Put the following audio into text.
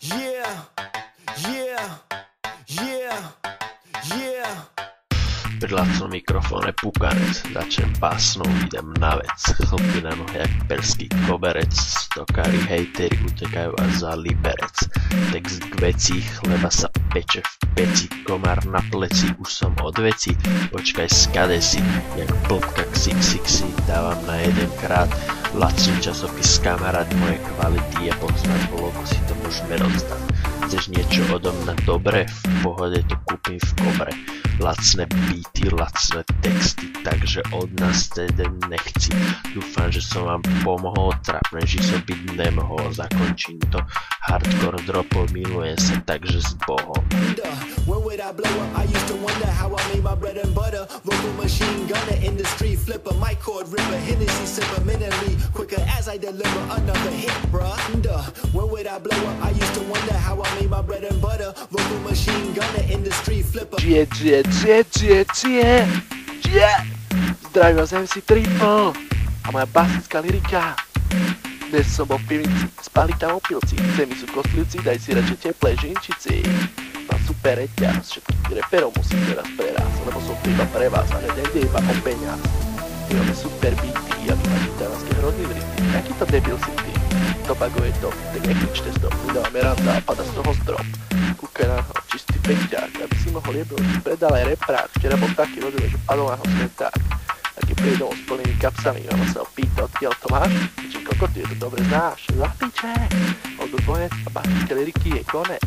Yeah, yeah, yeah, yeah. Pri lacnom mikrofóne pukanec, začnem básnou, idem na vec. Chlpy na nohe jak perský koberec, stokári hejteri utekajú až za liberec. Text k veci, chleba sa peče v peci, komár na pleci, už som od veci. Počkaj, skade si, jak blbka ksik, dávam na jedenkrát. Lacný časopis kamarát, moje kvality je poznať, logo si to môžeme rozdať. Chceš niečo odo mňa dobré? V pohode to kúpim v kobre. Lacné beaty, lacné texty, takže od nás teda nechci. Dúfam, že som vám pomohol, trápne, že som byť nemohol. Zakončím to, hardcore dropol, milujem sa, takže s Bohom. When would I blow up? I used to wonder how I made my bread and butter. Vocal machine gunner, industry flipper, mic cord ripper, Hennessy sipper, mentally quicker as I deliver another hit, bruh. When would I blow up? I used to wonder how I made my bread and butter. Vocal machine gunner, industry flipper. Zdravím vás MC Triple a moja basická lyrika. Dnes som bol v pivnici, spali tam opilci, zemi sú kostlivci, daj si radšej teplé žinčici. Mám super reťaz, všetkých reperov musím teraz prerásť, lebo som tu iba pre vás a nejde iba o peňaz. My máme super beaty a vy máte gitaránske hrozný vrity. Jaký to debil si ty? Tobago je to, tak nekričte z toho, my dáme randa a pada z toho strop. Kúkaj na ho, čistý peťák, aby si mohol jebnúť, predal aj reprák. Včera bol taký rozdiel, že padol na ho sveták. Taký prídol s plnými kapsami, mama sa ho pýta, odkiaľ to máš? Či kokot, je to dobre znáš, za piče. Od dvoje a básnické lyriky je konec.